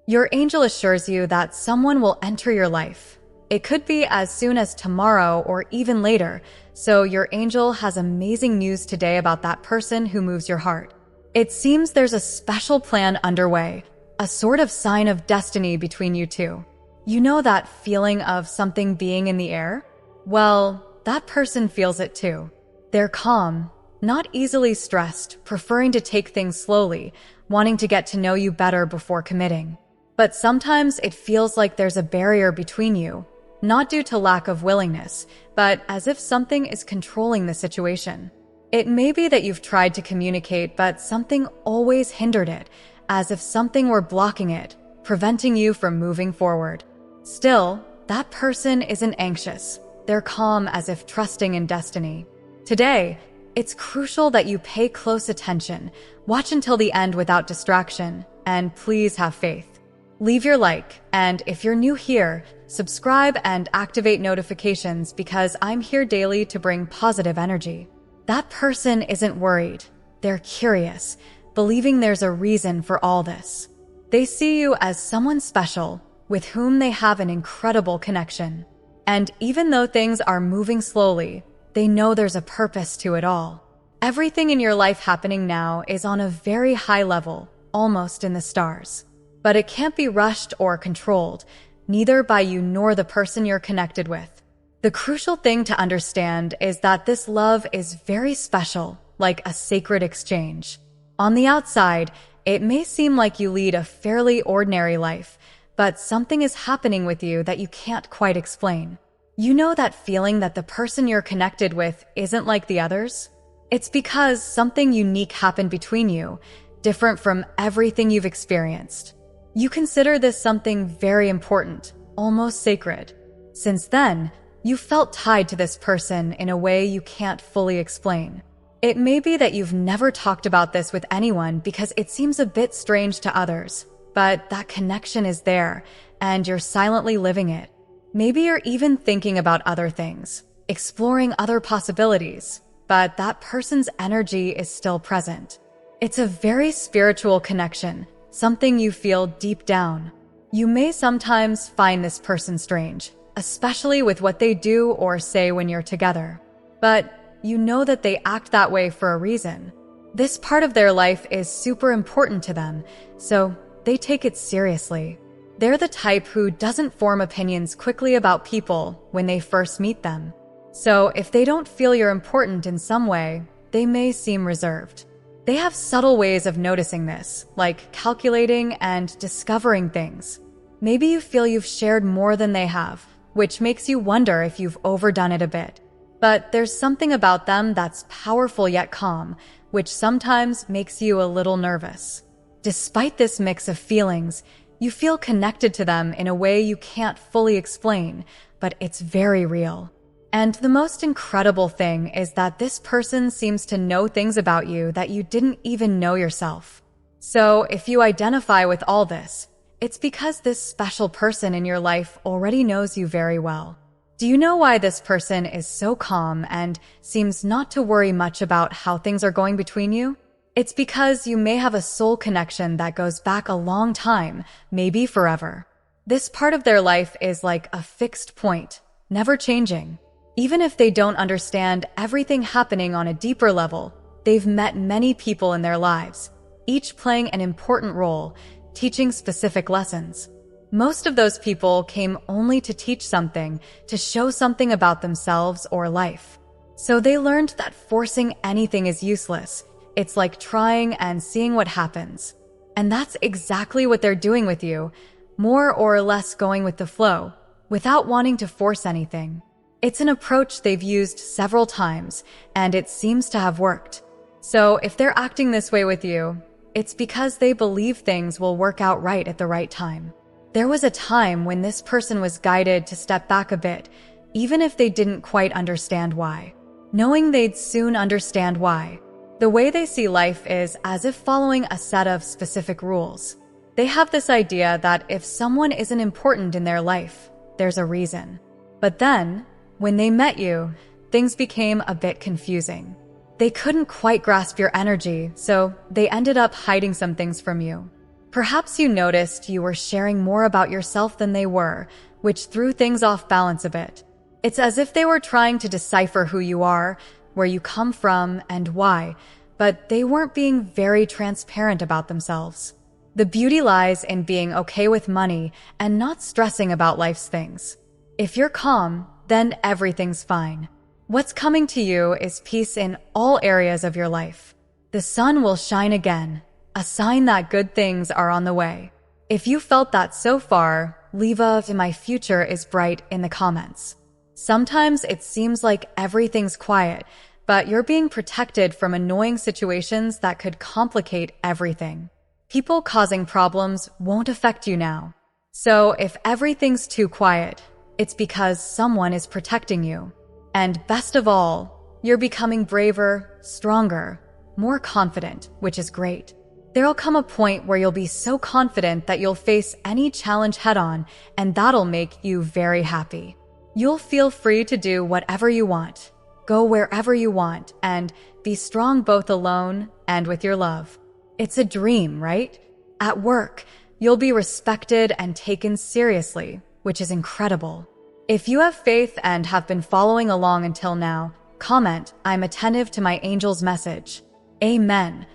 Your angel assures you that someone will enter your life. It could be as soon as tomorrow or even later, so your angel has amazing news today about that person who moves your heart. It seems there's a special plan underway, a sort of sign of destiny between you two. You know that feeling of something being in the air? Well, that person feels it too. They're calm, not easily stressed, preferring to take things slowly, wanting to get to know you better before committing. But sometimes it feels like there's a barrier between you, not due to lack of willingness, but as if something is controlling the situation. It may be that you've tried to communicate, but something always hindered it, as if something were blocking it, preventing you from moving forward. Still, that person isn't anxious. They're calm, as if trusting in destiny. Today, it's crucial that you pay close attention, watch until the end without distraction, and please have faith. Leave your like, and if you're new here, subscribe and activate notifications because I'm here daily to bring positive energy. That person isn't worried. They're curious, believing there's a reason for all this. They see you as someone special, with whom they have an incredible connection. And even though things are moving slowly, they know there's a purpose to it all. Everything in your life happening now is on a very high level, almost in the stars. But it can't be rushed or controlled, neither by you nor the person you're connected with. The crucial thing to understand is that this love is very special, like a sacred exchange. On the outside, it may seem like you lead a fairly ordinary life, but something is happening with you that you can't quite explain. You know that feeling that the person you're connected with isn't like the others? It's because something unique happened between you, different from everything you've experienced. You consider this something very important, almost sacred. Since then, you felt tied to this person in a way you can't fully explain. It may be that you've never talked about this with anyone because it seems a bit strange to others, but that connection is there, and you're silently living it. Maybe you're even thinking about other things, exploring other possibilities, but that person's energy is still present. It's a very spiritual connection, something you feel deep down. You may sometimes find this person strange, especially with what they do or say when you're together. But you know that they act that way for a reason. This part of their life is super important to them, so they take it seriously. They're the type who doesn't form opinions quickly about people when they first meet them. So if they don't feel you're important in some way, they may seem reserved. They have subtle ways of noticing this, like calculating and discovering things. Maybe you feel you've shared more than they have, which makes you wonder if you've overdone it a bit. But there's something about them that's powerful yet calm, which sometimes makes you a little nervous. Despite this mix of feelings, you feel connected to them in a way you can't fully explain, but it's very real. And the most incredible thing is that this person seems to know things about you that you didn't even know yourself. So if you identify with all this, it's because this special person in your life already knows you very well. Do you know why this person is so calm and seems not to worry much about how things are going between you? It's because you may have a soul connection that goes back a long time, maybe forever. This part of their life is like a fixed point, never changing. Even if they don't understand everything happening on a deeper level, they've met many people in their lives, each playing an important role, teaching specific lessons. Most of those people came only to teach something, to show something about themselves or life. So they learned that forcing anything is useless. It's like trying and seeing what happens. And that's exactly what they're doing with you, more or less going with the flow, without wanting to force anything. It's an approach they've used several times, and it seems to have worked. So if they're acting this way with you, it's because they believe things will work out right at the right time. There was a time when this person was guided to step back a bit, even if they didn't quite understand why, knowing they'd soon understand why. The way they see life is as if following a set of specific rules. They have this idea that if someone isn't important in their life, there's a reason. But then, when they met you, things became a bit confusing. They couldn't quite grasp your energy, so they ended up hiding some things from you. Perhaps you noticed you were sharing more about yourself than they were, which threw things off balance a bit. It's as if they were trying to decipher who you are, where you come from, and why, but they weren't being very transparent about themselves. The beauty lies in being okay with money and not stressing about life's things. If you're calm, then everything's fine. What's coming to you is peace in all areas of your life. The sun will shine again, a sign that good things are on the way. If you felt that so far, leave a "my future is bright" in the comments. Sometimes it seems like everything's quiet, but you're being protected from annoying situations that could complicate everything. People causing problems won't affect you now. So if everything's too quiet, it's because someone is protecting you. And best of all, you're becoming braver, stronger, more confident, which is great. There'll come a point where you'll be so confident that you'll face any challenge head-on, and that'll make you very happy. You'll feel free to do whatever you want, go wherever you want, and be strong both alone and with your love. It's a dream, right? At work, you'll be respected and taken seriously, which is incredible. If you have faith and have been following along until now, comment, "I'm attentive to my angel's message." Amen.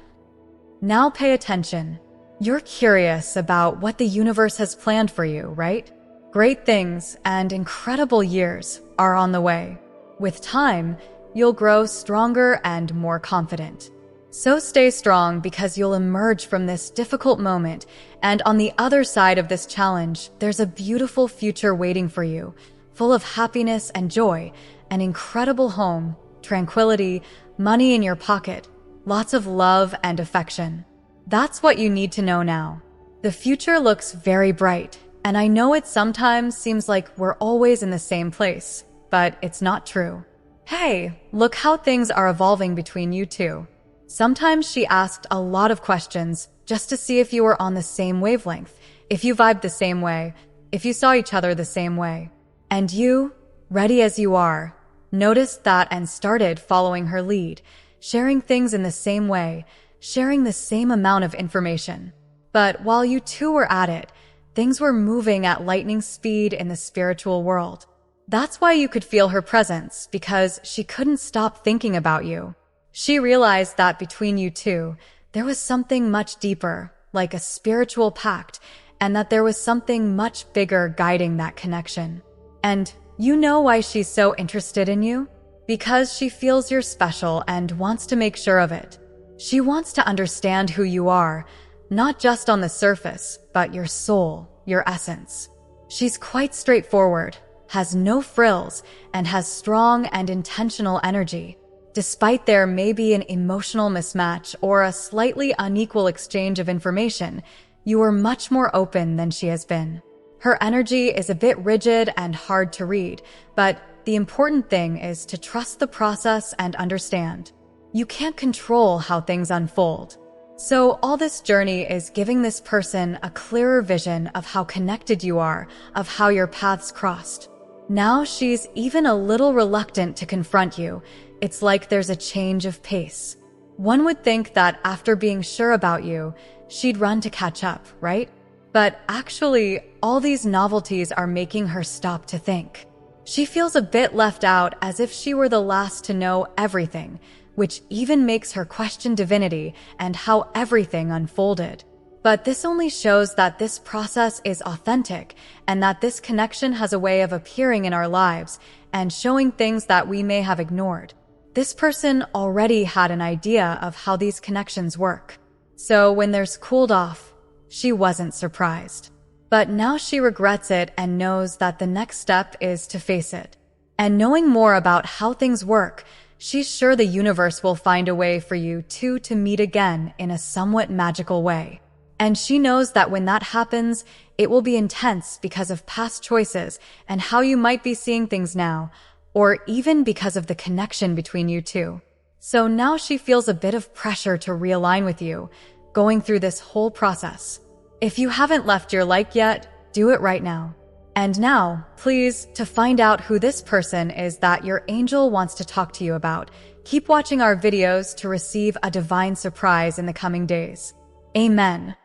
Now pay attention. You're curious about what the universe has planned for you, right? Great things and incredible years are on the way. With time, you'll grow stronger and more confident. So stay strong, because you'll emerge from this difficult moment, and on the other side of this challenge, there's a beautiful future waiting for you, full of happiness and joy, an incredible home, tranquility, money in your pocket, lots of love and affection. That's what you need to know now. The future looks very bright, and I know it sometimes seems like we're always in the same place, but it's not true. Hey, look how things are evolving between you two. Sometimes she asked a lot of questions just to see if you were on the same wavelength, if you vibed the same way, if you saw each other the same way. And you, ready as you are, noticed that and started following her lead, sharing things in the same way, sharing the same amount of information. But while you two were at it, things were moving at lightning speed in the spiritual world. That's why you could feel her presence, because she couldn't stop thinking about you. She realized that between you two, there was something much deeper, like a spiritual pact, and that there was something much bigger guiding that connection. And you know why she's so interested in you? Because she feels you're special and wants to make sure of it. She wants to understand who you are, not just on the surface, but your soul, your essence. She's quite straightforward, has no frills, and has strong and intentional energy. Despite there may be an emotional mismatch or a slightly unequal exchange of information, you are much more open than she has been. Her energy is a bit rigid and hard to read, but the important thing is to trust the process and understand. You can't control how things unfold. So all this journey is giving this person a clearer vision of how connected you are, of how your paths crossed. Now she's even a little reluctant to confront you. It's like there's a change of pace. One would think that after being sure about you, she'd run to catch up, right? But actually, all these novelties are making her stop to think. She feels a bit left out, as if she were the last to know everything, which even makes her question divinity and how everything unfolded. But this only shows that this process is authentic and that this connection has a way of appearing in our lives and showing things that we may have ignored. This person already had an idea of how these connections work. So when theirs cooled off, she wasn't surprised. But now she regrets it and knows that the next step is to face it. And knowing more about how things work, she's sure the universe will find a way for you two to meet again in a somewhat magical way. And she knows that when that happens, it will be intense because of past choices and how you might be seeing things now, or even because of the connection between you two. So now she feels a bit of pressure to realign with you, going through this whole process. If you haven't left your like yet, do it right now. And now, please, to find out who this person is that your angel wants to talk to you about, keep watching our videos to receive a divine surprise in the coming days. Amen.